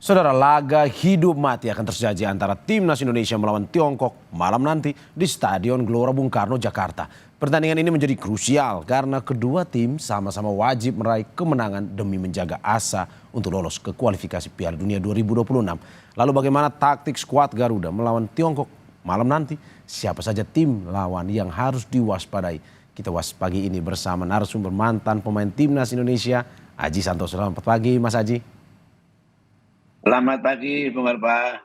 Saudara, laga hidup mati akan terjadi antara Timnas Indonesia melawan Tiongkok malam nanti di Stadion Gelora Bung Karno, Jakarta. Pertandingan ini menjadi krusial karena kedua tim sama-sama wajib meraih kemenangan demi menjaga asa untuk lolos ke kualifikasi Piala Dunia 2026. Lalu bagaimana taktik skuad Garuda melawan Tiongkok malam nanti? Siapa saja tim lawan yang harus diwaspadai? Kita ulas pagi ini bersama narasumber mantan pemain Timnas Indonesia, Aji Santoso. Selamat pagi, Mas Aji. Selamat pagi, Bung Arfa.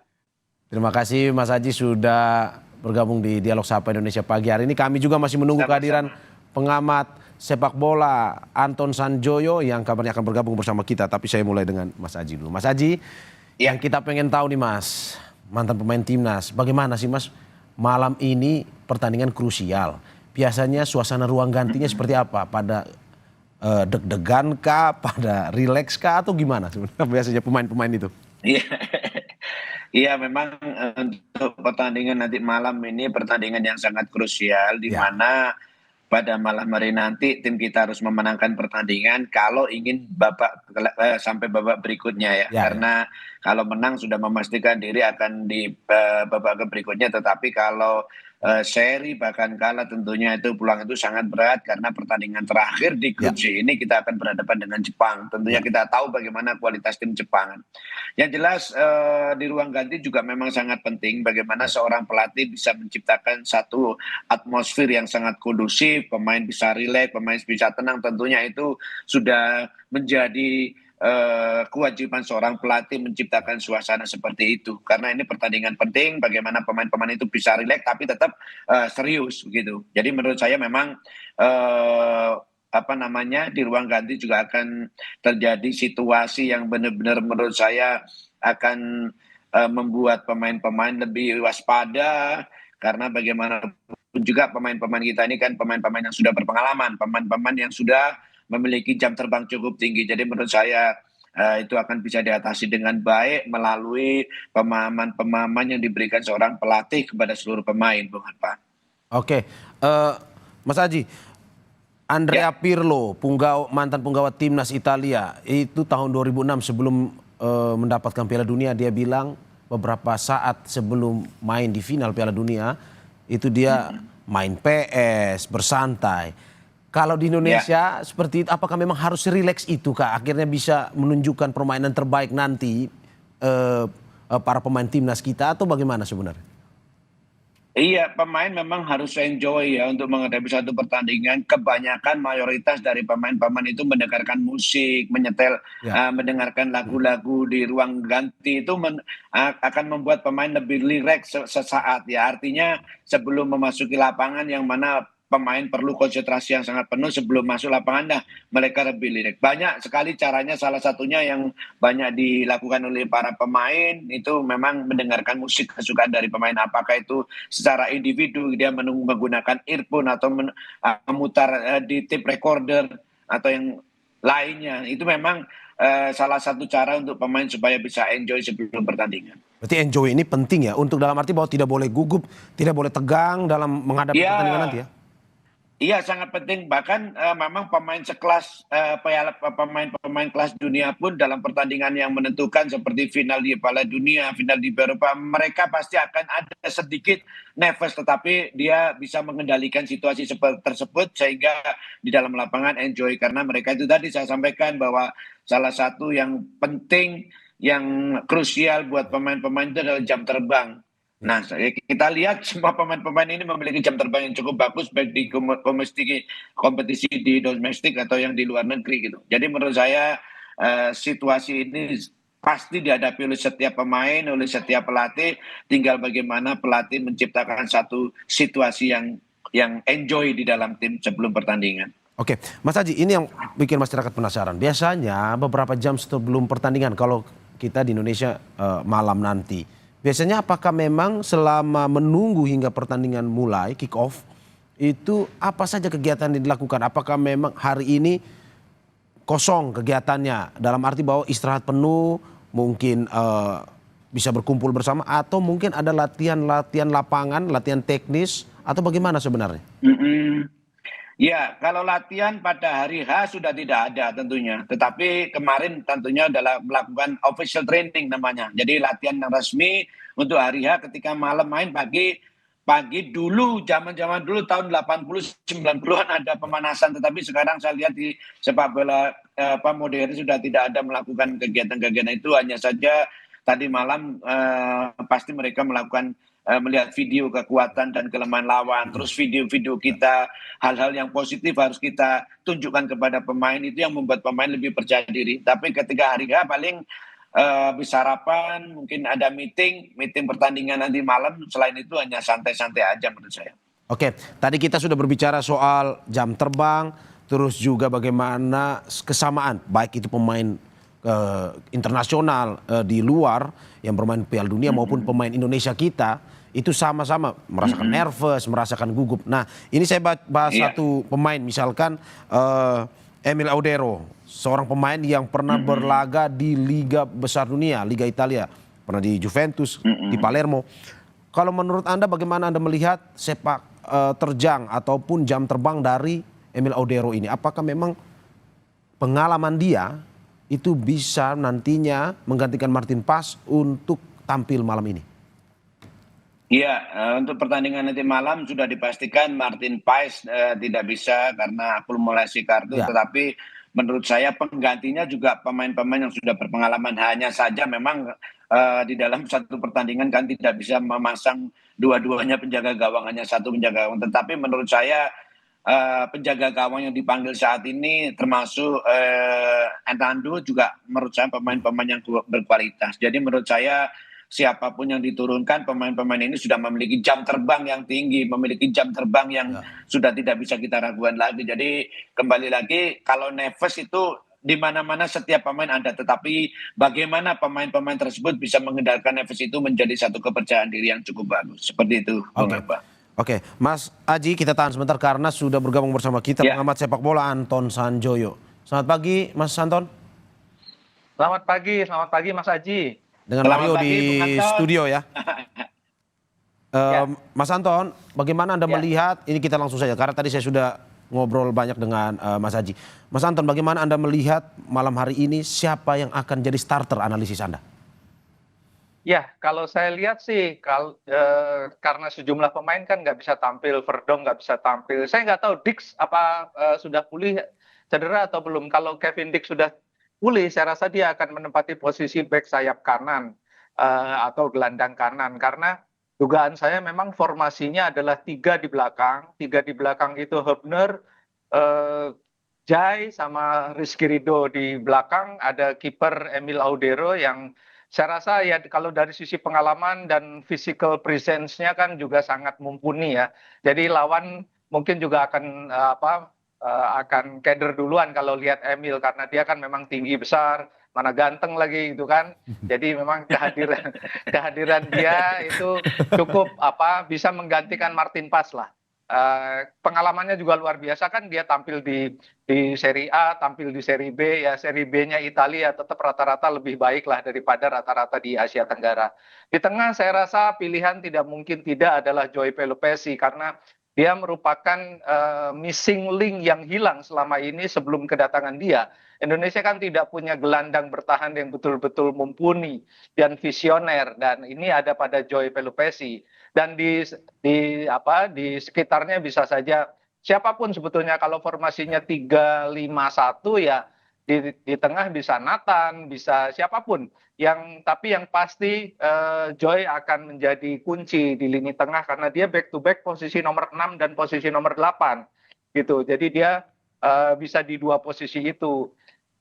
Terima kasih Mas Aji sudah bergabung di Dialog Sapa Indonesia pagi hari ini. Kami juga masih menunggu kehadiran pengamat sepak bola Anton Sanjoyo yang kabarnya akan bergabung bersama kita. Tapi saya mulai dengan Mas Aji dulu. Mas Aji, yang kita pengen tahu nih Mas, mantan pemain Timnas, bagaimana sih Mas malam ini pertandingan krusial? Biasanya suasana ruang gantinya seperti apa? Pada deg-degan kah, pada rileks kah, atau gimana sebenarnya biasanya pemain-pemain itu? Iya, iya memang untuk pertandingan nanti malam ini pertandingan yang sangat krusial di Ya, mana pada malam hari nanti tim kita harus memenangkan pertandingan kalau ingin sampai babak berikutnya ya. ya, ya. Karena kalau menang sudah memastikan diri akan di babak berikutnya, tetapi kalau seri bahkan kalah tentunya itu peluang itu sangat berat karena pertandingan terakhir di grup Ya, C ini kita akan berhadapan dengan Jepang. Tentunya ya. kita tahu bagaimana kualitas tim Jepang. Yang jelas di ruang ganti juga memang sangat penting bagaimana Baik. seorang pelatih bisa menciptakan satu atmosfer yang sangat kondusif, pemain bisa rileks, pemain bisa tenang. Tentunya itu sudah menjadi kewajiban seorang pelatih menciptakan suasana seperti itu. Karena ini pertandingan penting, bagaimana pemain-pemain itu bisa rileks tapi tetap serius begitu. Jadi menurut saya memang di ruang ganti juga akan terjadi situasi yang benar-benar menurut saya akan membuat pemain-pemain lebih waspada karena bagaimanapun juga pemain-pemain kita ini kan pemain-pemain yang sudah berpengalaman, pemain-pemain yang sudah memiliki jam terbang cukup tinggi. Jadi menurut saya itu akan bisa diatasi dengan baik melalui pemahaman-pemahaman yang diberikan seorang pelatih kepada seluruh pemain, Bung Hanpa. Oke, Mas Aji, Andrea Ya. Pirlo, mantan punggawa Timnas Italia, itu tahun 2006 sebelum mendapatkan Piala Dunia, dia bilang beberapa saat sebelum main di final Piala Dunia, itu dia main PS, bersantai. Kalau di Ya. Indonesia seperti itu, apakah memang harus rileks itu Kak? Akhirnya bisa menunjukkan permainan terbaik nanti para pemain Timnas kita atau bagaimana sebenarnya? Iya, pemain memang harus enjoy ya untuk menghadapi satu pertandingan. Kebanyakan mayoritas dari pemain-pemain itu mendengarkan musik, Ya. mendengarkan lagu-lagu di ruang ganti itu akan membuat pemain lebih rileks sesaat ya. Artinya sebelum memasuki lapangan yang mana pemain perlu konsentrasi yang sangat penuh sebelum masuk lapangan, nah mereka lebih rileks. Banyak sekali caranya, salah satunya yang banyak dilakukan oleh para pemain itu memang mendengarkan musik kesukaan dari pemain. Apakah itu secara individu dia menggunakan earphone atau memutar di tape recorder atau yang lainnya, itu memang salah satu cara untuk pemain supaya bisa enjoy sebelum pertandingan. Berarti enjoy ini penting ya, untuk dalam arti bahwa tidak boleh gugup, tidak boleh tegang dalam menghadapi pertandingan nanti Ya, ya. iya sangat penting, bahkan memang pemain sekelas pemain-pemain kelas dunia pun dalam pertandingan yang menentukan seperti final di Piala Dunia, final di Eropa, mereka pasti akan ada sedikit nervous, tetapi dia bisa mengendalikan situasi seperti tersebut sehingga di dalam lapangan enjoy karena mereka itu tadi saya sampaikan bahwa salah satu yang penting yang krusial buat pemain-pemain itu adalah jam terbang. Ya. Nah, kita lihat semua pemain-pemain ini memiliki jam terbang yang cukup bagus baik di kompetisi di domestik atau yang di luar negeri gitu. Jadi menurut saya situasi ini pasti dihadapi oleh setiap pemain, oleh setiap pelatih. Tinggal bagaimana pelatih menciptakan satu situasi yang enjoy di dalam tim sebelum pertandingan. Oke, Mas Haji, ini yang bikin masyarakat penasaran. Biasanya beberapa jam sebelum pertandingan kalau kita di Indonesia malam nanti, biasanya apakah memang selama menunggu hingga pertandingan mulai kick off itu apa saja kegiatan yang dilakukan? Apakah memang hari ini kosong kegiatannya dalam arti bahwa istirahat penuh, mungkin bisa berkumpul bersama atau mungkin ada latihan-latihan lapangan, latihan teknis atau bagaimana sebenarnya? Mm-mm. Ya, kalau latihan pada hari H sudah tidak ada tentunya. Tetapi kemarin tentunya adalah melakukan official training namanya. Jadi latihan yang resmi untuk hari H ketika malam main pagi pagi dulu zaman-zaman dulu tahun 80 90-an ada pemanasan, tetapi sekarang saya lihat di sepak bola modern sudah tidak ada melakukan kegiatan-kegiatan itu, hanya saja tadi malam pasti mereka melakukan melihat video kekuatan dan kelemahan lawan, terus video-video kita hal-hal yang positif harus kita tunjukkan kepada pemain, itu yang membuat pemain lebih percaya diri. Tapi ketika hari H paling habis sarapan, mungkin ada meeting pertandingan nanti malam, selain itu hanya santai-santai aja menurut saya. Oke, tadi kita sudah berbicara soal jam terbang, terus juga bagaimana kesamaan, baik itu pemain internasional di luar yang bermain Piala Dunia maupun pemain Indonesia kita, itu sama-sama merasakan nervous, merasakan gugup. Nah, ini saya bahas Iya. satu pemain, misalkan Emil Audero, seorang pemain yang pernah berlaga di Liga Besar Dunia, Liga Italia, pernah di Juventus, di Palermo. Kalau menurut Anda bagaimana Anda melihat sepak terjang ataupun jam terbang dari Emil Audero ini? Apakah memang pengalaman dia itu bisa nantinya menggantikan Martin Paes untuk tampil malam ini? Iya, untuk pertandingan nanti malam sudah dipastikan Martin Paes tidak bisa karena akumulasi kartu, Ya, tetapi menurut saya penggantinya juga pemain-pemain yang sudah berpengalaman. Hanya saja memang di dalam satu pertandingan kan tidak bisa memasang dua-duanya penjaga gawang, hanya satu penjaga gawang. Tetapi menurut saya penjaga gawang yang dipanggil saat ini termasuk Hernando juga menurut saya pemain-pemain yang berkualitas. Jadi menurut saya siapapun yang diturunkan, pemain-pemain ini sudah memiliki jam terbang yang tinggi, memiliki jam terbang yang ya. sudah tidak bisa kita ragukan lagi. Jadi kembali lagi, kalau Neves itu di mana-mana setiap pemain ada, tetapi bagaimana pemain-pemain tersebut bisa mengendalikan Neves itu menjadi satu kepercayaan diri yang cukup bagus. Seperti itu, Bung Oke. Abah. Oke, Mas Aji, kita tahan sebentar karena sudah bergabung bersama kita Ya, pengamat sepak bola Anton Sanjoyo. Selamat pagi, Mas Anton. Selamat pagi Mas Aji. Dengan selamat Mario di pagi Bung Anton. studio ya. Ya, Mas Anton, bagaimana Anda ya. melihat, ini kita langsung saja, karena tadi saya sudah ngobrol banyak dengan Mas Aji. Mas Anton, bagaimana Anda melihat malam hari ini siapa yang akan jadi starter analisis Anda? Ya, kalau saya lihat sih, karena sejumlah pemain kan nggak bisa tampil, Verdong nggak bisa tampil. Saya nggak tahu Dix apa sudah pulih cedera atau belum. Kalau Kevin Dix sudah pulih, saya rasa dia akan menempati posisi back sayap kanan atau gelandang kanan. Karena dugaan saya memang formasinya adalah tiga di belakang. Tiga di belakang itu Hubner, eh, Jai sama Rizky Ridho di belakang, ada kiper Emil Audero yang saya rasa ya kalau dari sisi pengalaman dan physical presence-nya kan juga sangat mumpuni ya. Jadi lawan mungkin juga akan akan keder duluan kalau lihat Emil karena dia kan memang tinggi besar, mana ganteng lagi gitu kan. Jadi memang kehadiran kehadiran dia itu cukup bisa menggantikan Martin Paes lah. Pengalamannya juga luar biasa kan dia tampil di Serie A, tampil di Serie B, ya Serie B-nya Italia tetap rata-rata lebih baik lah daripada rata-rata di Asia Tenggara. Di tengah saya rasa pilihan tidak mungkin tidak adalah Joy Pelupesi karena dia merupakan missing link yang hilang selama ini sebelum kedatangan dia. Indonesia kan tidak punya gelandang bertahan yang betul-betul mumpuni dan visioner dan ini ada pada Joy Pelupesi. Dan di sekitarnya bisa saja siapapun sebetulnya kalau formasinya 3-5-1 ya di tengah bisa Nathan, bisa siapapun. Tapi yang pasti Joy akan menjadi kunci di lini tengah karena dia back to back posisi nomor 6 dan posisi nomor 8 gitu. Jadi dia bisa di dua posisi itu.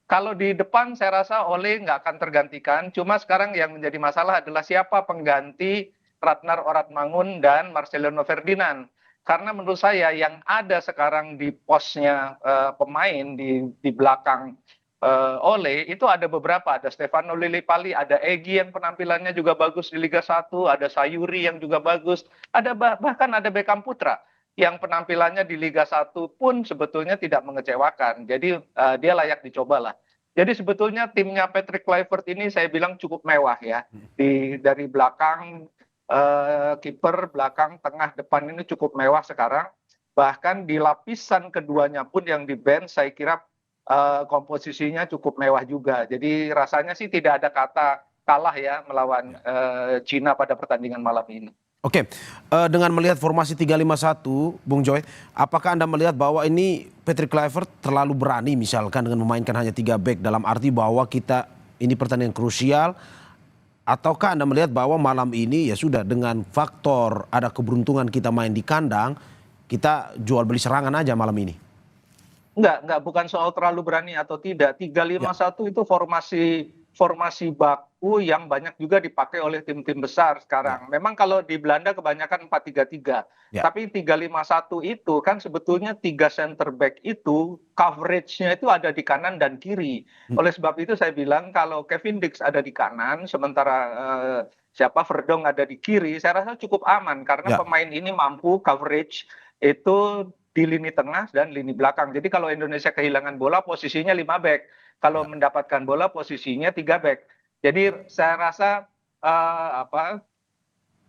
Kalau di depan saya rasa Ole nggak akan tergantikan. Cuma sekarang yang menjadi masalah adalah siapa pengganti Ratnar Oratmangun dan Marcelino Ferdinand. Karena menurut saya yang ada sekarang di posnya pemain di belakang Ole itu ada beberapa. Ada Stefano Lillipali, ada Egy yang penampilannya juga bagus di Liga 1, ada Sayuri yang juga bagus, ada bahkan ada Beckham Putra yang penampilannya di Liga 1 pun sebetulnya tidak mengecewakan. Jadi dia layak dicoba lah. Jadi sebetulnya timnya Patrick Kluivert ini saya bilang cukup mewah ya. Dari belakang kiper, belakang, tengah, depan ini cukup mewah sekarang. Bahkan di lapisan keduanya pun yang di bench saya kira komposisinya cukup mewah juga. Jadi rasanya sih tidak ada kata kalah ya melawan Cina pada pertandingan malam ini. Oke, dengan melihat formasi 3-5-1, Bung Joy, apakah Anda melihat bahwa ini Patrick Kluivert terlalu berani misalkan dengan memainkan hanya 3 back dalam arti bahwa kita ini pertandingan krusial, ataukah Anda melihat bahwa malam ini ya sudah dengan faktor ada keberuntungan kita main di kandang, kita jual beli serangan aja malam ini? Enggak, bukan soal terlalu berani atau tidak. 3-5-1 itu formasi baku yang banyak juga dipakai oleh tim-tim besar sekarang. Memang kalau di Belanda kebanyakan 4-3-3. Ya. Tapi 3-5-1 itu kan sebetulnya 3 center back itu coverage-nya itu ada di kanan dan kiri. Oleh sebab itu saya bilang kalau Kevin Dix ada di kanan sementara siapa Verdong ada di kiri, saya rasa cukup aman karena Ya. pemain ini mampu coverage itu di lini tengah dan lini belakang. Jadi kalau Indonesia kehilangan bola posisinya 5 back. Kalau mendapatkan bola posisinya 3 back. Jadi saya rasa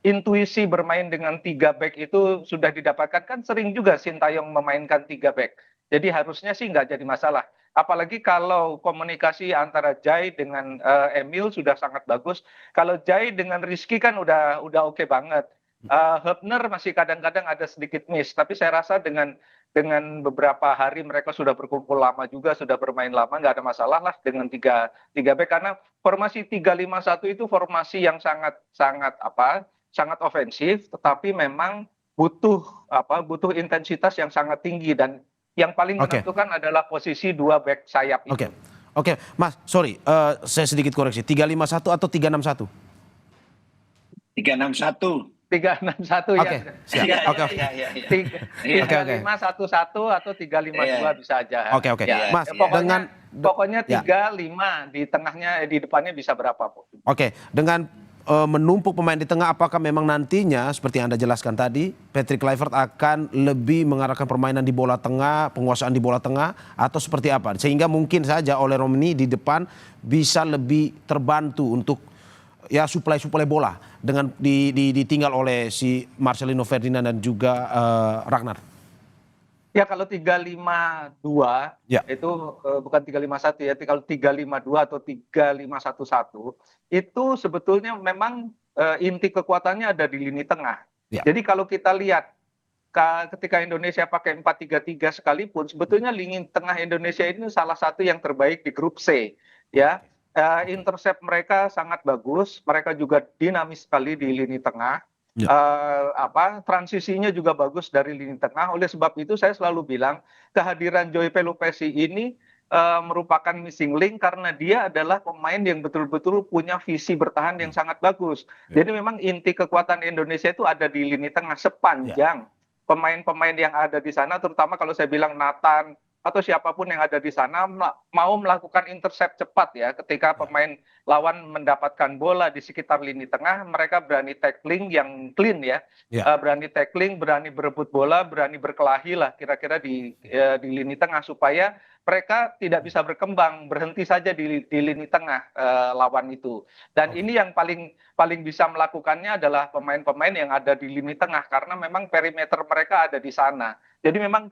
intuisi bermain dengan 3 back itu sudah didapatkan, kan sering juga Sintayong memainkan 3 back. Jadi harusnya sih nggak jadi masalah. Apalagi kalau komunikasi antara Jai dengan Emil sudah sangat bagus. Kalau Jai dengan Rizky kan udah oke banget. Hübner masih kadang-kadang ada sedikit miss, tapi saya rasa dengan beberapa hari mereka sudah berkumpul lama juga, sudah bermain lama, nggak ada masalah lah dengan tiga back karena formasi 3-5-1 itu formasi yang sangat ofensif, tetapi memang butuh intensitas yang sangat tinggi dan yang paling menentukan adalah posisi 2 back sayap itu. Oke, Mas, sorry, saya sedikit koreksi, 3-5-1 atau 3-6-1? 3-6-1. 3-6-1 Oke, siap. ya. Oke. 3-5-1-1 atau 3-5-2 bisa aja. Oke. Ya, Mas, pokoknya 3-5 di tengahnya, di depannya bisa berapapun. Oke, dengan menumpuk pemain di tengah, apakah memang nantinya seperti yang Anda jelaskan tadi, Patrick Kluivert akan lebih mengarahkan permainan di bola tengah, penguasaan di bola tengah, atau seperti apa? Sehingga mungkin saja oleh Romani di depan bisa lebih terbantu untuk ya suplai bola dengan ditinggal oleh si Marcelino Ferdinand dan juga Ragnar. Ya kalau 3-5-2 itu bukan 3-5-1 ya, kalau 3-5-2 atau 3-5-1-1 itu sebetulnya memang inti kekuatannya ada di lini tengah. Jadi kalau kita lihat ketika Indonesia pakai 4-3-3 sekalipun sebetulnya lini tengah Indonesia ini salah satu yang terbaik di grup C ya. Intercept mereka sangat bagus, mereka juga dinamis sekali di lini tengah. Transisinya juga bagus dari lini tengah. Oleh sebab itu saya selalu bilang kehadiran Joy Pelupesi ini merupakan missing link karena dia adalah pemain yang betul-betul punya visi bertahan yang sangat bagus. Jadi memang inti kekuatan Indonesia itu ada di lini tengah sepanjang pemain-pemain yang ada di sana, terutama kalau saya bilang Nathan atau siapapun yang ada di sana mau melakukan intercept cepat ya, ketika pemain lawan mendapatkan bola di sekitar lini tengah, mereka berani tackling yang clean ya, berani tackling, berani berebut bola, berani berkelahi lah kira-kira di lini tengah supaya mereka tidak bisa berkembang, berhenti saja di lini tengah lawan itu. Dan ini yang paling bisa melakukannya adalah pemain-pemain yang ada di lini tengah karena memang perimeter mereka ada di sana. Jadi memang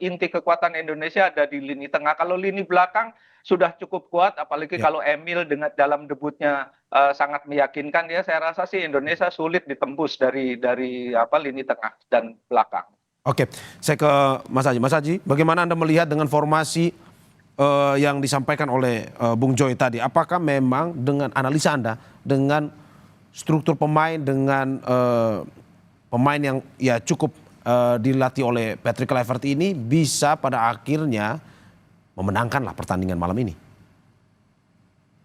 inti kekuatan Indonesia ada di lini tengah. Kalau lini belakang sudah cukup kuat, apalagi kalau Emil dengan dalam debutnya sangat meyakinkan ya. Saya rasa sih Indonesia sulit ditembus dari lini tengah dan belakang. Oke, saya ke Mas Haji. Mas Haji, bagaimana Anda melihat dengan formasi yang disampaikan oleh Bung Joy tadi? Apakah memang dengan analisa Anda, dengan struktur pemain, dengan pemain yang ya cukup dilatih oleh Patrick Kluivert ini bisa pada akhirnya memenangkanlah pertandingan malam ini?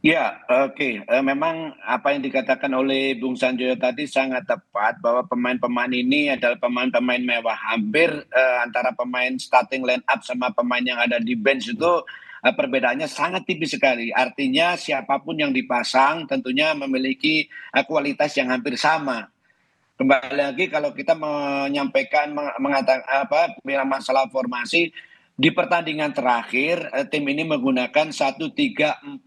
Ya, oke. Memang apa yang dikatakan oleh Bung Sanjoyo tadi sangat tepat bahwa pemain-pemain ini adalah pemain-pemain mewah. Hampir antara pemain starting line up sama pemain yang ada di bench itu perbedaannya sangat tipis sekali. Artinya siapapun yang dipasang tentunya memiliki kualitas yang hampir sama. Kembali lagi kalau kita menyampaikan mengatakan bilang masalah formasi di pertandingan terakhir tim ini menggunakan 1-3-4-2-1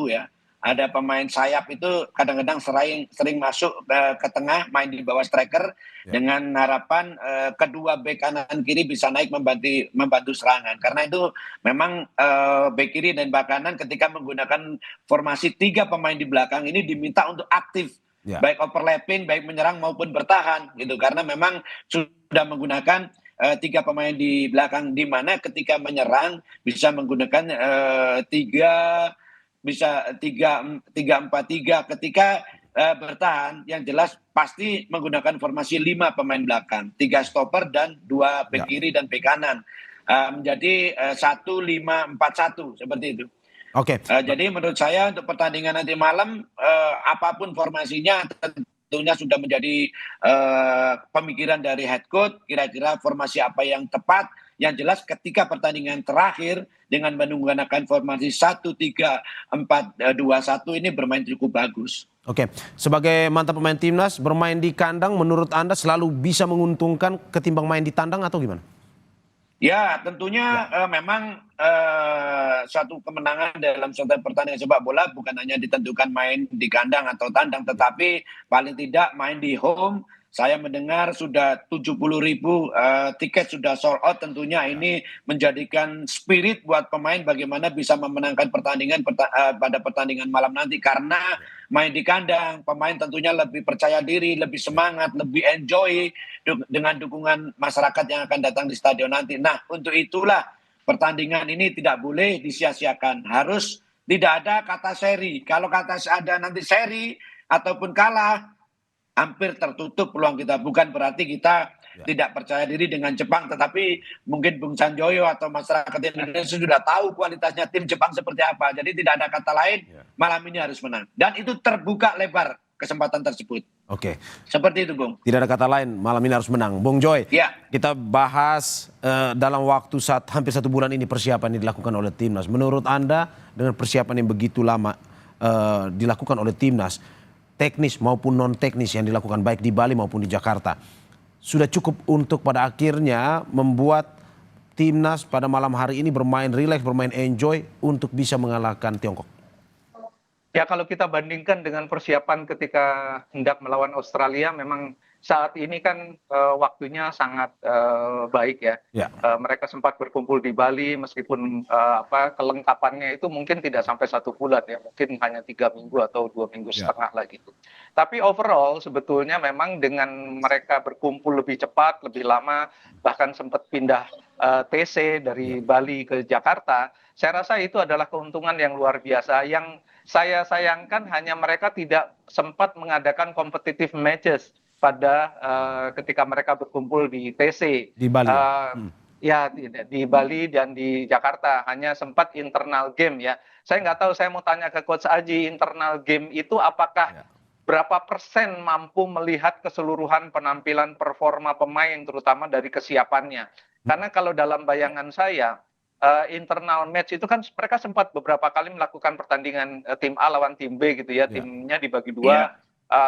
ya. ada pemain sayap itu kadang-kadang sering masuk ke tengah, main di bawah striker dengan harapan kedua bek kanan kiri bisa naik membantu serangan. Karena itu memang bek kiri dan bek kanan ketika menggunakan formasi 3 pemain di belakang ini diminta untuk aktif. Baik overlapping, baik menyerang maupun bertahan gitu. Karena memang sudah menggunakan 3 pemain di belakang, di mana ketika menyerang bisa menggunakan 3-4-3, ketika bertahan yang jelas pasti menggunakan formasi 5 pemain belakang, 3 stopper dan 2 bek kiri dan bek kanan, menjadi 1-5-4-1 seperti itu. Oke. Jadi menurut saya untuk pertandingan nanti malam apapun formasinya tentunya sudah menjadi pemikiran dari head coach, kira-kira formasi apa yang tepat. Yang jelas ketika pertandingan terakhir dengan menggunakan formasi 1-3-4-2-1 ini bermain cukup bagus. Oke, sebagai mantan pemain timnas, bermain di kandang menurut Anda selalu bisa menguntungkan ketimbang main di tandang atau gimana? Ya, tentunya memang suatu kemenangan dalam suatu pertandingan sepak bola bukan hanya ditentukan main di kandang atau tandang, tetapi paling tidak main di home. Saya mendengar sudah 70.000 tiket sudah sold out. Tentunya ini menjadikan spirit buat pemain bagaimana bisa memenangkan pertandingan pada pertandingan malam nanti. Karena main di kandang, pemain tentunya lebih percaya diri, lebih semangat, lebih enjoy dengan dukungan masyarakat yang akan datang di stadion nanti. Nah, untuk itulah pertandingan ini tidak boleh disia-siakan. Harus tidak ada kata seri. Kalau kata ada nanti seri ataupun kalah, hampir tertutup peluang kita. Bukan berarti kita tidak percaya diri dengan Jepang, tetapi mungkin Bung Sanjoyo atau masyarakat Indonesia sudah tahu kualitasnya tim Jepang seperti apa. Jadi tidak ada kata lain, malam ini harus menang. Dan itu terbuka lebar kesempatan tersebut. Oke. Seperti itu, Bung. Tidak ada kata lain, malam ini harus menang. Bung Joy, kita bahas dalam waktu hampir 1 bulan ini persiapan yang dilakukan oleh timnas. Menurut Anda dengan persiapan yang begitu lama dilakukan oleh timnas, teknis maupun non teknis yang dilakukan baik di Bali maupun di Jakarta, sudah cukup untuk pada akhirnya membuat timnas pada malam hari ini bermain rileks, bermain enjoy untuk bisa mengalahkan Tiongkok? Ya, kalau kita bandingkan dengan persiapan ketika hendak melawan Australia, memang saat ini kan waktunya sangat baik ya. Mereka sempat berkumpul di Bali meskipun kelengkapannya itu mungkin tidak sampai 1 bulan ya, mungkin hanya 3 minggu atau 2 minggu setengah lagi. Tapi overall sebetulnya memang dengan mereka berkumpul lebih cepat, lebih lama, bahkan sempat pindah TC dari Bali ke Jakarta, saya rasa itu adalah keuntungan yang luar biasa. Yang saya sayangkan hanya mereka tidak sempat mengadakan competitive matches pada ketika mereka berkumpul di TC. Di Bali. Ya, di Bali dan di Jakarta hanya sempat internal game ya. Saya nggak tahu, saya mau tanya ke Coach Aji, internal game itu apakah berapa persen mampu melihat keseluruhan penampilan performa pemain terutama dari kesiapannya. Karena kalau dalam bayangan saya, internal match itu kan mereka sempat beberapa kali melakukan pertandingan tim A lawan tim B gitu ya, timnya dibagi 2,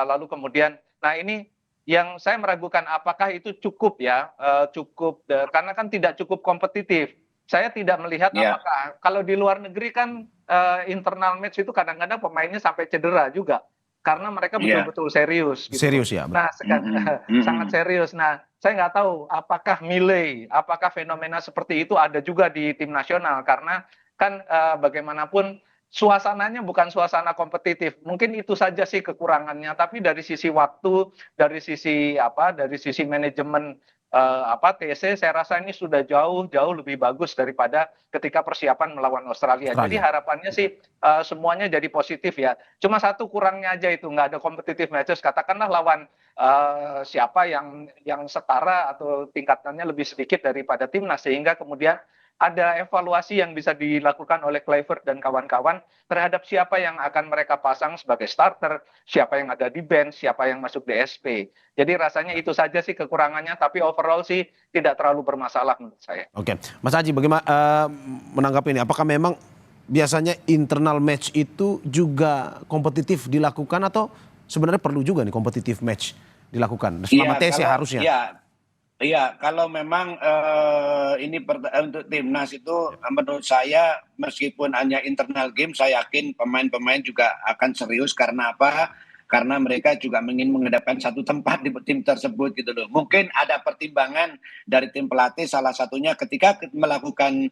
lalu kemudian, nah ini yang saya meragukan apakah itu cukup ya, karena kan tidak cukup kompetitif. Saya tidak melihat apakah kalau di luar negeri kan internal match itu kadang-kadang pemainnya sampai cedera juga. Karena mereka betul-betul serius. Gitu. Serius ya. Nah, sangat serius. Nah, saya nggak tahu apakah apakah fenomena seperti itu ada juga di tim nasional. Karena kan bagaimanapun suasananya bukan suasana kompetitif. Mungkin itu saja sih kekurangannya. Tapi dari sisi waktu, dari sisi manajemen TC, saya rasa ini sudah jauh lebih bagus daripada ketika persiapan melawan Australia. Jadi harapannya sih semuanya jadi positif ya. Cuma satu kurangnya aja itu, nggak ada competitive matches. Katakanlah lawan siapa yang setara atau tingkatannya lebih sedikit daripada timnas, sehingga kemudian ada evaluasi yang bisa dilakukan oleh Kluivert dan kawan-kawan terhadap siapa yang akan mereka pasang sebagai starter, siapa yang ada di bench, siapa yang masuk DSP. Jadi rasanya itu saja sih kekurangannya, tapi overall sih tidak terlalu bermasalah menurut saya. Oke, Mas Aji, bagaimana menanggapi ini? Apakah memang biasanya internal match itu juga kompetitif dilakukan atau sebenarnya perlu juga nih kompetitif match dilakukan selama TC harusnya? Iya, kalau memang ini untuk timnas itu menurut saya meskipun hanya internal game, saya yakin pemain-pemain juga akan serius karena apa? Karena mereka juga ingin menghadapkan satu tempat di tim tersebut gitu loh. Mungkin ada pertimbangan dari tim pelatih, salah satunya ketika melakukan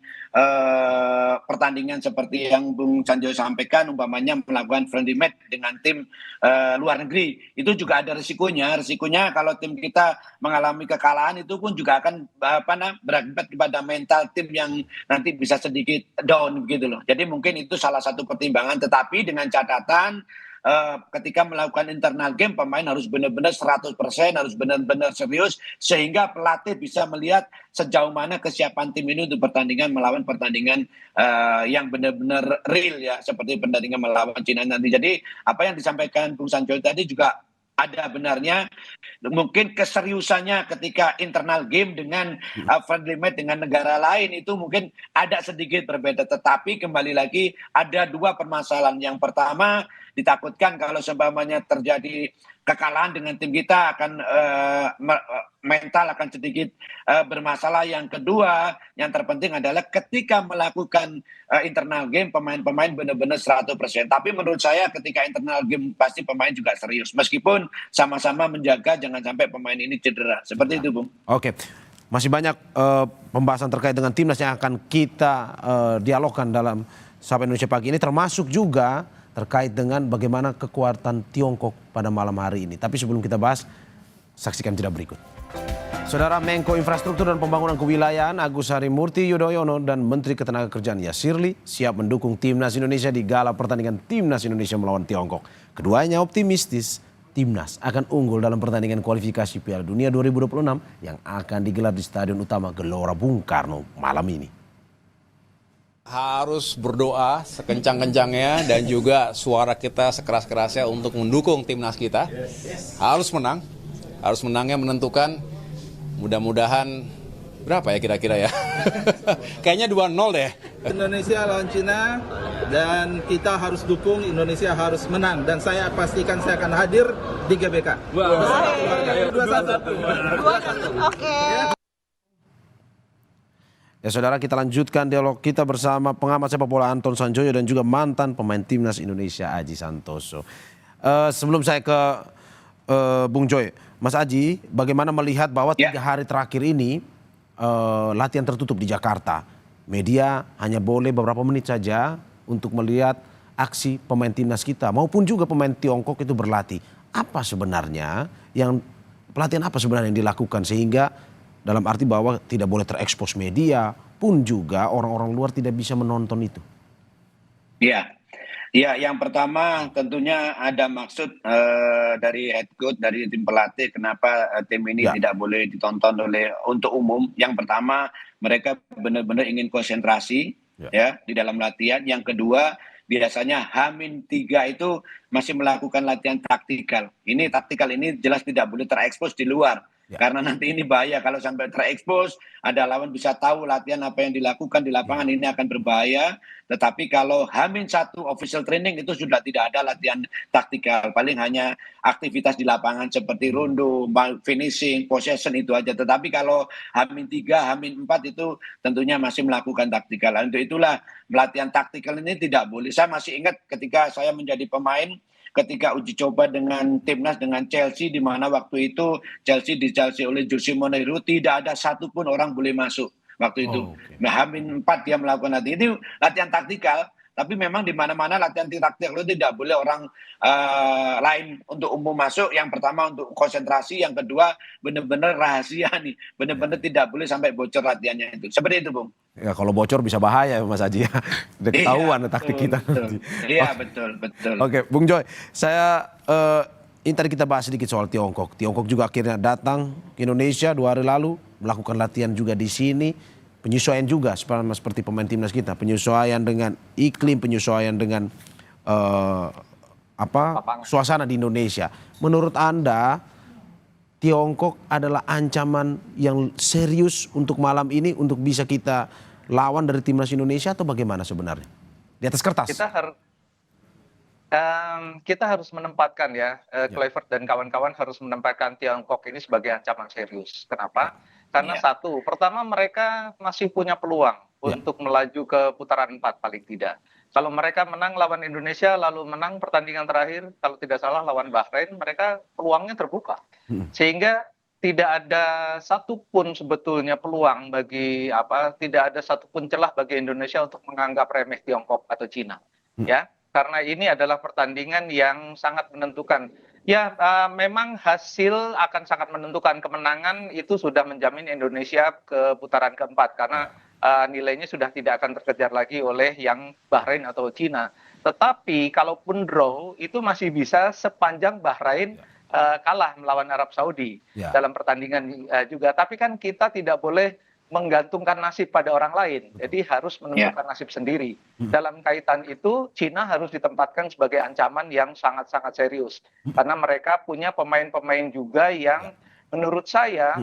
pertandingan seperti yang Bung Sanjoyo sampaikan, umpamanya melakukan friendly match dengan tim luar negeri, itu juga ada risikonya. Risikonya kalau tim kita mengalami kekalahan itu pun juga akan berakibat kepada mental tim yang nanti bisa sedikit down gitu loh. Jadi mungkin itu salah satu pertimbangan, tetapi dengan catatan ketika melakukan internal game pemain harus benar-benar 100%, harus benar-benar serius sehingga pelatih bisa melihat sejauh mana kesiapan tim ini untuk pertandingan melawan pertandingan yang benar-benar real ya, seperti pertandingan melawan Cina nanti. Jadi apa yang disampaikan Bung Sanjoy tadi juga ada benarnya. Mungkin keseriusannya ketika internal game dengan friendly match dengan negara lain itu mungkin ada sedikit berbeda, tetapi kembali lagi ada dua permasalahan. Yang pertama, ditakutkan kalau seumpamanya terjadi kekalahan dengan tim kita akan mental akan sedikit bermasalah. Yang kedua, yang terpenting adalah ketika melakukan internal game pemain-pemain benar-benar 100%. Tapi menurut saya ketika internal game pasti pemain juga serius meskipun sama-sama menjaga jangan sampai pemain ini cedera. Seperti itu, Bung. Oke, masih banyak pembahasan terkait dengan timnas yang akan kita dialogkan dalam Sapa Indonesia Pagi ini, termasuk juga terkait dengan bagaimana kekuatan Tiongkok pada malam hari ini. Tapi sebelum kita bahas, saksikan jeda berikut. Saudara, Menko Infrastruktur dan Pembangunan Kewilayahan Agus Harimurti Yudhoyono dan Menteri Ketenagakerjaan Yasirli siap mendukung timnas Indonesia di gala pertandingan timnas Indonesia melawan Tiongkok. Keduanya optimistis timnas akan unggul dalam pertandingan kualifikasi Piala Dunia 2026 yang akan digelar di Stadion Utama Gelora Bung Karno malam ini. Harus berdoa sekencang-kencangnya dan juga suara kita sekeras-kerasnya untuk mendukung timnas kita. Harus menang, harus menangnya menentukan. Mudah-mudahan berapa ya kira-kira ya? Kayaknya 2-0 deh. Indonesia lawan Cina dan kita harus dukung, Indonesia harus menang dan saya pastikan saya akan hadir di GBK. 2-1. Oke. Ya saudara, kita lanjutkan dialog kita bersama pengamat sepak bola Anton Sanjoyo dan juga mantan pemain timnas Indonesia Aji Santoso. Sebelum saya ke Bung Joy, Mas Aji, bagaimana melihat bahwa 3 hari terakhir ini latihan tertutup di Jakarta? Media hanya boleh beberapa menit saja untuk melihat aksi pemain timnas kita maupun juga pemain Tiongkok itu berlatih. Apa sebenarnya pelatihan apa sebenarnya yang dilakukan sehingga dalam arti bahwa tidak boleh terekspos media pun juga orang-orang luar tidak bisa menonton itu? Iya. Ya, yang pertama tentunya ada maksud dari head coach, dari tim pelatih, kenapa tim ini tidak boleh ditonton untuk umum. Yang pertama, mereka benar-benar ingin konsentrasi ya di dalam latihan. Yang kedua, biasanya H-3 itu masih melakukan latihan taktikal. Ini taktikal ini jelas tidak boleh terekspos di luar. Karena nanti ini bahaya kalau sampai terekspos, ada lawan bisa tahu latihan apa yang dilakukan di lapangan, ini akan berbahaya. Tetapi kalau H-1 official training itu sudah tidak ada latihan taktikal, paling hanya aktivitas di lapangan seperti rondo, finishing, possession itu aja. Tetapi kalau H-3, H-4 itu tentunya masih melakukan taktikal. Untuk itulah latihan taktikal ini tidak boleh. Saya masih ingat ketika saya menjadi pemain, ketika uji coba dengan timnas dengan Chelsea, di mana waktu itu Chelsea oleh Jose Mourinho, tidak ada satupun orang boleh masuk waktu itu. Nah, H-4 dia melakukan latihan. Itu latihan taktikal, tapi memang di mana-mana latihan taktikal itu tidak boleh orang lain untuk umum masuk. Yang pertama untuk konsentrasi, yang kedua benar-benar rahasia nih, benar-benar tidak boleh sampai bocor latihannya itu. Seperti itu, Bung. Ya kalau bocor bisa bahaya Mas Aji ya. Udah ketahuan taktik kita nanti. Iya, betul. Oke, Bung Joy, saya ini tadi kita bahas sedikit soal Tiongkok. Tiongkok juga akhirnya datang ke Indonesia 2 hari lalu, melakukan latihan juga di sini. Penyesuaian juga seperti pemain timnas kita, penyesuaian dengan iklim, penyesuaian dengan suasana di Indonesia. Menurut Anda, Tiongkok adalah ancaman yang serius untuk malam ini untuk bisa kita lawan dari timnas Indonesia atau bagaimana sebenarnya? Di atas kertas. Kita harus menempatkan Kluivert dan kawan-kawan harus menempatkan Tiongkok ini sebagai ancaman serius. Kenapa? Karena Iya. satu, pertama mereka masih punya peluang untuk melaju ke putaran 4 paling tidak. Kalau mereka menang lawan Indonesia, lalu menang pertandingan terakhir, kalau tidak salah lawan Bahrain, mereka peluangnya terbuka. Sehingga tidak ada satupun sebetulnya peluang tidak ada satupun celah bagi Indonesia untuk menganggap remeh Tiongkok atau Cina. Ya, karena ini adalah pertandingan yang sangat menentukan. Ya, memang hasil akan sangat menentukan. Kemenangan itu sudah menjamin Indonesia ke putaran keempat karena nilainya sudah tidak akan terkejar lagi oleh yang Bahrain atau Cina. Tetapi kalaupun draw itu masih bisa sepanjang Bahrain kalah melawan Arab Saudi dalam pertandingan juga. Tapi kan kita tidak boleh menggantungkan nasib pada orang lain. Jadi harus menentukan nasib sendiri. Dalam kaitan itu, Cina harus ditempatkan sebagai ancaman yang sangat-sangat serius. Karena mereka punya pemain-pemain juga yang menurut saya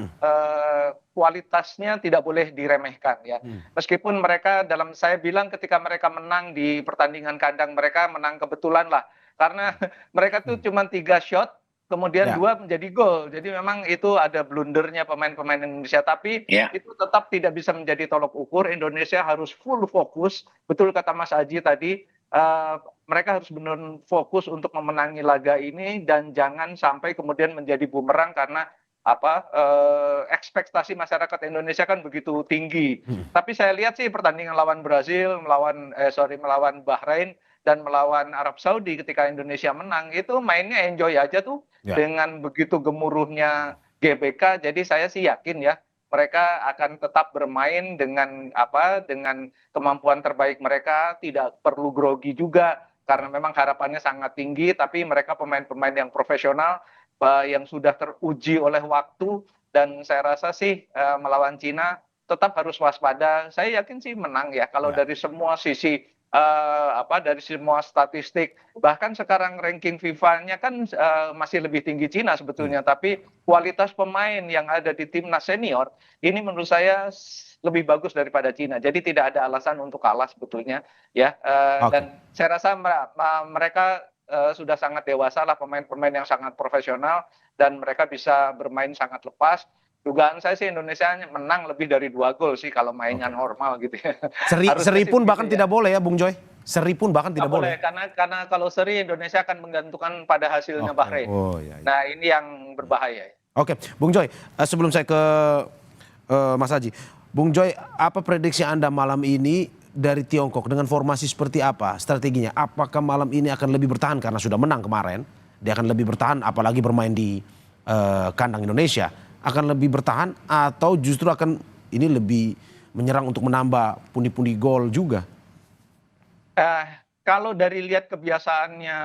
kualitasnya tidak boleh diremehkan ya. Meskipun mereka saya bilang ketika mereka menang di pertandingan kandang, mereka menang kebetulan lah. Karena mereka tuh cuma 3 shot, kemudian 2 menjadi gol. Jadi memang itu ada blundernya pemain-pemain Indonesia. Tapi itu tetap tidak bisa menjadi tolok ukur. Indonesia harus full fokus. Betul kata Mas Aji tadi, mereka harus benar fokus untuk memenangi laga ini dan jangan sampai kemudian menjadi bumerang karena ekspektasi masyarakat Indonesia kan begitu tinggi. Tapi saya lihat sih pertandingan lawan Brazil, melawan Bahrain dan melawan Arab Saudi ketika Indonesia menang itu mainnya enjoy aja tuh dengan begitu gemuruhnya GBK. Jadi saya sih yakin ya mereka akan tetap bermain dengan kemampuan terbaik mereka, tidak perlu grogi juga karena memang harapannya sangat tinggi. Tapi mereka pemain-pemain yang profesional yang sudah teruji oleh waktu dan saya rasa sih melawan Cina tetap harus waspada. Saya yakin sih menang ya kalau dari semua sisi. Dari semua statistik, bahkan sekarang ranking FIFA-nya kan masih lebih tinggi Cina sebetulnya, tapi kualitas pemain yang ada di timnas senior ini menurut saya lebih bagus daripada Cina. Jadi tidak ada alasan untuk kalah sebetulnya ya. Dan saya rasa mereka sudah sangat dewasa lah, pemain-pemain yang sangat profesional dan mereka bisa bermain sangat lepas. Dugaan saya sih Indonesia menang lebih dari 2 gol sih kalau mainnya normal gitu ya. Seri pun bahkan tidak boleh ya Bung Joy? Seri pun bahkan tidak boleh? Karena kalau seri Indonesia akan menggantungkan pada hasilnya Bahrain. Nah ini yang berbahaya. Oke, Bung Joy, sebelum saya ke Mas Haji. Bung Joy, apa prediksi Anda malam ini dari Tiongkok dengan formasi seperti apa strateginya? Apakah malam ini akan lebih bertahan karena sudah menang kemarin? Dia akan lebih bertahan apalagi bermain di kandang Indonesia. Akan lebih bertahan atau justru akan ini lebih menyerang untuk menambah pundi-pundi gol juga? Kalau dari lihat kebiasaannya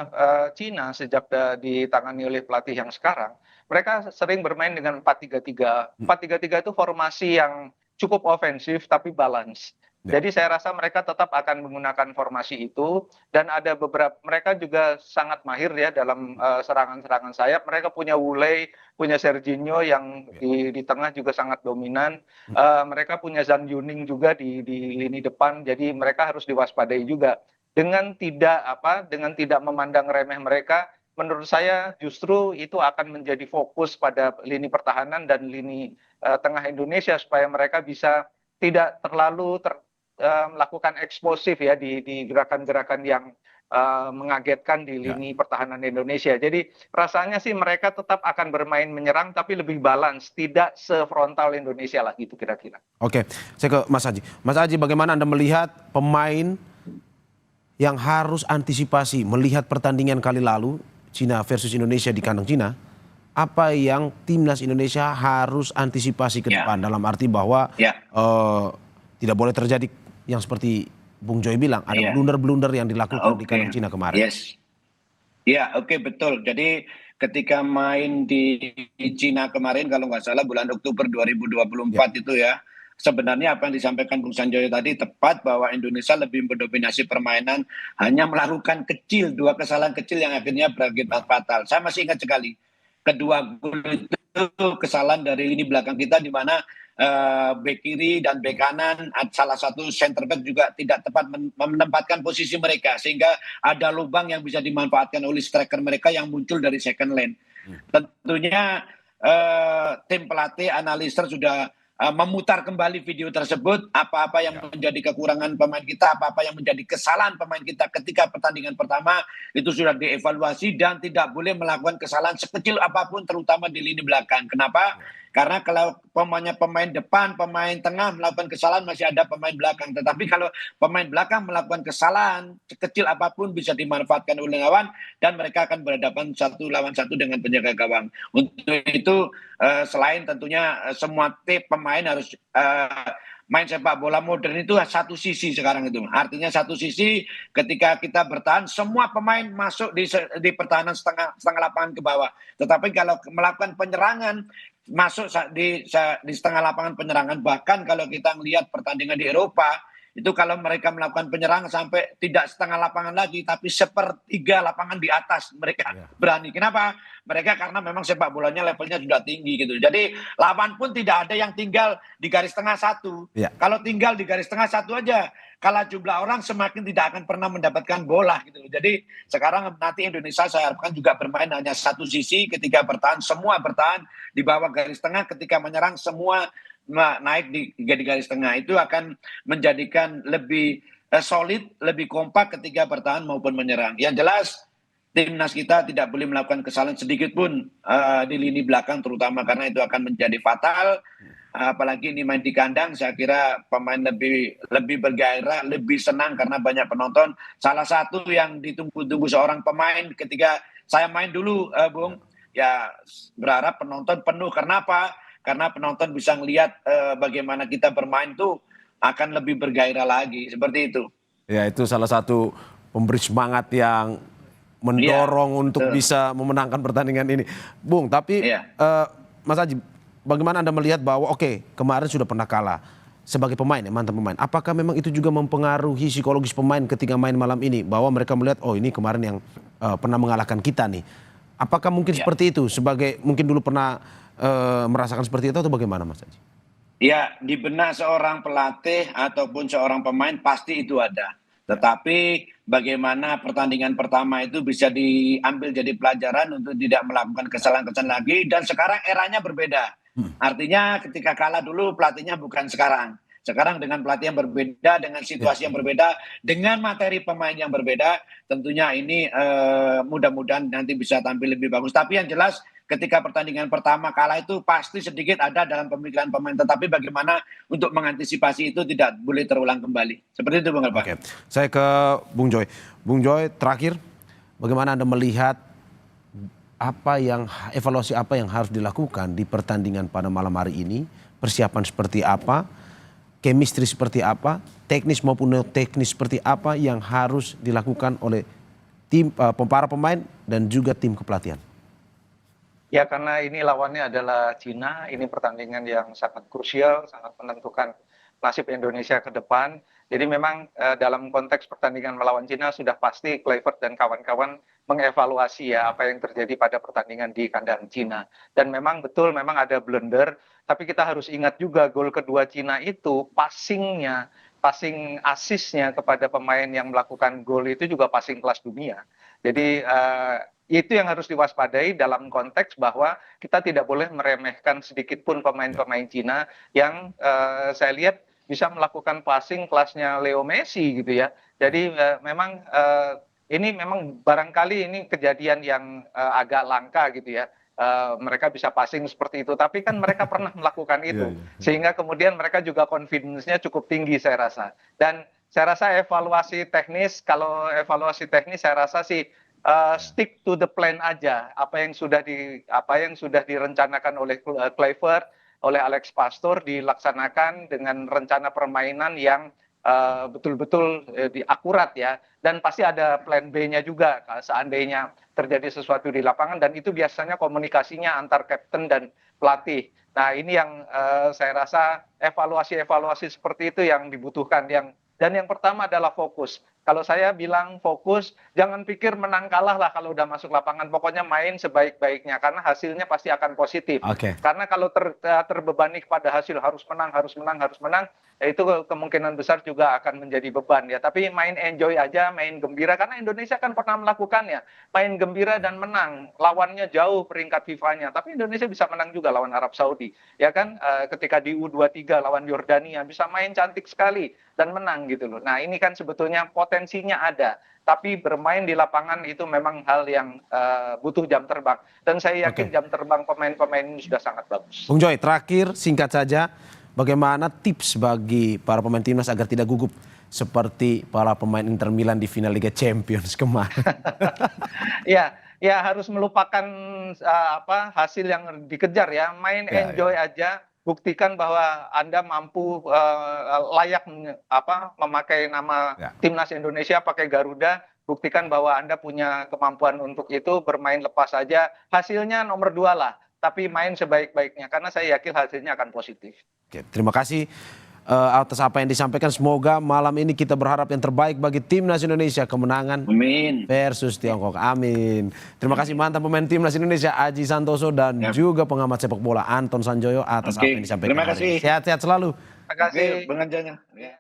Cina sejak ditangani oleh pelatih yang sekarang, mereka sering bermain dengan 4-3-3. 4-3-3 itu formasi yang cukup ofensif tapi balance. Jadi saya rasa mereka tetap akan menggunakan formasi itu dan ada mereka juga sangat mahir ya dalam serangan-serangan sayap. Mereka punya Wulei, punya Serginho yang di tengah juga sangat dominan. Mereka punya Zhang Yuning juga di lini depan. Jadi mereka harus diwaspadai juga. Dengan tidak memandang remeh mereka, menurut saya justru itu akan menjadi fokus pada lini pertahanan dan lini tengah Indonesia supaya mereka bisa tidak terlalu melakukan eksplosif ya di gerakan-gerakan yang mengagetkan di lini pertahanan Indonesia. Jadi rasanya sih mereka tetap akan bermain menyerang tapi lebih balance, tidak sefrontal Indonesia lah gitu kira-kira. Oke, saya ke Mas Haji. Mas Haji, bagaimana Anda melihat pemain yang harus antisipasi melihat pertandingan kali lalu Cina versus Indonesia di kandang Cina? Apa yang timnas Indonesia harus antisipasi ke depan dalam arti bahwa tidak boleh terjadi yang seperti Bung Joy bilang, ada blunder-blunder yang dilakukan di kandang Cina kemarin. Oke, betul. Jadi ketika main di Cina kemarin kalau nggak salah bulan Oktober 2024 itu ya, sebenarnya apa yang disampaikan Bung Sanjoyo tadi tepat bahwa Indonesia lebih mendominasi permainan, hanya melakukan 2 kesalahan kecil yang akhirnya berakibat fatal. Saya masih ingat sekali, kedua gol itu kesalahan dari lini belakang kita di mana bek kiri dan bek kanan, salah satu center back juga tidak tepat menempatkan posisi mereka sehingga ada lubang yang bisa dimanfaatkan oleh striker mereka yang muncul dari second line. Tentunya tim pelatih, analisis sudah memutar kembali video tersebut, apa-apa yang menjadi kekurangan pemain kita, apa-apa yang menjadi kesalahan pemain kita ketika pertandingan pertama itu sudah dievaluasi dan tidak boleh melakukan kesalahan sekecil apapun terutama di lini belakang. Kenapa? Karena kalau pemain depan, pemain tengah melakukan kesalahan masih ada pemain belakang. Tetapi kalau pemain belakang melakukan kesalahan sekecil apapun bisa dimanfaatkan oleh lawan dan mereka akan berhadapan 1 lawan 1 dengan penjaga gawang. Untuk itu selain tentunya semua tim pemain harus main sepak bola modern itu satu sisi sekarang itu. Artinya satu sisi ketika kita bertahan semua pemain masuk di pertahanan setengah lapangan ke bawah. Tetapi kalau melakukan penyerangan masuk di setengah lapangan penyerangan, bahkan kalau kita melihat pertandingan di Eropa itu kalau mereka melakukan penyerangan sampai tidak setengah lapangan lagi tapi sepertiga lapangan di atas mereka berani. Kenapa? Mereka karena memang sepak bolanya levelnya sudah tinggi gitu. Jadi lawan pun tidak ada yang tinggal di garis tengah satu. Kalau tinggal di garis tengah satu aja kalah jumlah orang semakin tidak akan pernah mendapatkan bola gitu. Jadi sekarang nanti Indonesia saya harapkan juga bermain hanya satu sisi, ketika bertahan semua bertahan di bawah garis tengah, ketika menyerang semua naik di garis tengah. Itu akan menjadikan lebih solid, lebih kompak ketika bertahan maupun menyerang. Yang jelas timnas kita tidak boleh melakukan kesalahan sedikit pun di lini belakang terutama karena itu akan menjadi fatal. Apalagi ini main di kandang, saya kira pemain lebih bergairah, lebih senang karena banyak penonton. Salah satu yang ditunggu-tunggu seorang pemain ketika saya main dulu, Bung, ya berharap penonton penuh. Kenapa? Karena penonton bisa melihat bagaimana kita bermain tuh akan lebih bergairah lagi, seperti itu. Ya, itu salah satu pemberi semangat yang mendorong untuk bisa memenangkan pertandingan ini. Bung, tapi Mas Aji, bagaimana Anda melihat bahwa kemarin sudah pernah kalah sebagai pemain, mantan pemain. Apakah memang itu juga mempengaruhi psikologis pemain ketika main malam ini? Bahwa mereka melihat, oh ini kemarin yang pernah mengalahkan kita nih. Apakah mungkin seperti itu? Sebagai mungkin dulu pernah merasakan seperti itu atau bagaimana Mas Aji? Ya, di benak seorang pelatih ataupun seorang pemain pasti itu ada. Tetapi bagaimana pertandingan pertama itu bisa diambil jadi pelajaran untuk tidak melakukan kesalahan-kesalahan lagi. Dan sekarang eranya berbeda. Artinya ketika kalah dulu pelatihnya bukan sekarang. Sekarang dengan pelatih yang berbeda, dengan situasi yang berbeda, dengan materi pemain yang berbeda. Tentunya ini mudah-mudahan nanti bisa tampil lebih bagus. Tapi yang jelas ketika pertandingan pertama kalah itu pasti sedikit ada dalam pemikiran pemain. Tetapi bagaimana untuk mengantisipasi itu tidak boleh terulang kembali. Seperti itu Bung Alpa. Saya ke Bung Joy. Bung Joy, terakhir bagaimana Anda melihat evaluasi apa yang harus dilakukan di pertandingan pada malam hari ini? Persiapan seperti apa? Chemistry seperti apa? Teknis maupun non teknis seperti apa yang harus dilakukan oleh tim para pemain dan juga tim kepelatihan? Ya, karena ini lawannya adalah Cina, ini pertandingan yang sangat krusial, sangat menentukan nasib Indonesia ke depan. Jadi memang dalam konteks pertandingan melawan Cina sudah pasti Kluivert dan kawan-kawan mengevaluasi ya apa yang terjadi pada pertandingan di kandang Cina. Dan memang betul memang ada blunder, tapi kita harus ingat juga gol kedua Cina itu passing asisnya kepada pemain yang melakukan gol itu juga passing kelas dunia. Jadi itu yang harus diwaspadai dalam konteks bahwa kita tidak boleh meremehkan sedikit pun pemain-pemain Cina yang saya lihat bisa melakukan passing kelasnya Leo Messi gitu ya. Jadi memang ini memang barangkali ini kejadian yang agak langka gitu ya. Mereka bisa passing seperti itu, tapi kan mereka pernah melakukan itu. Sehingga kemudian mereka juga confidence-nya cukup tinggi saya rasa. Dan saya rasa evaluasi teknis, kalau evaluasi teknis saya rasa sih stick to the plan aja, apa yang sudah direncanakan oleh Kluivert, oleh Alex Pastoor dilaksanakan dengan rencana permainan yang betul-betul akurat ya, dan pasti ada plan B-nya juga seandainya terjadi sesuatu di lapangan, dan itu biasanya komunikasinya antar kapten dan pelatih. Nah ini yang saya rasa evaluasi seperti itu yang dibutuhkan, dan yang pertama adalah fokus. Kalau saya bilang fokus, jangan pikir menang kalah lah kalau udah masuk lapangan. Pokoknya main sebaik-baiknya, karena hasilnya pasti akan positif. Karena kalau terbebani kepada hasil harus menang, ya itu kemungkinan besar juga akan menjadi beban ya. Tapi main enjoy aja, main gembira karena Indonesia kan pernah melakukannya, main gembira dan menang. Lawannya jauh peringkat FIFA-nya, tapi Indonesia bisa menang juga lawan Arab Saudi, ya kan? Ketika di U23 lawan Yordania bisa main cantik sekali dan menang gitu loh. Nah ini kan sebetulnya potensinya ada, tapi bermain di lapangan itu memang hal yang butuh jam terbang. Dan saya yakin jam terbang pemain-pemain ini sudah sangat bagus. Bung Joy, terakhir singkat saja, bagaimana tips bagi para pemain timnas agar tidak gugup seperti para pemain Inter Milan di final Liga Champions kemarin? Ya harus melupakan hasil yang dikejar ya, main enjoy aja, buktikan bahwa Anda mampu layak memakai nama timnas Indonesia pakai Garuda, buktikan bahwa Anda punya kemampuan untuk itu, bermain lepas saja, hasilnya nomor 2 lah, tapi main sebaik-baiknya karena saya yakin hasilnya akan positif. Oke, terima kasih atas apa yang disampaikan. Semoga malam ini kita berharap yang terbaik bagi timnas Indonesia, kemenangan Amin. versus Tiongkok. Amin. Terima kasih mantan pemain timnas Indonesia Aji Santoso dan juga pengamat sepak bola Anton Sanjoyo atas apa yang disampaikan. Terima kasih. Sehat-sehat selalu. Terima kasih. Oke, Bang Anjanya. Ya.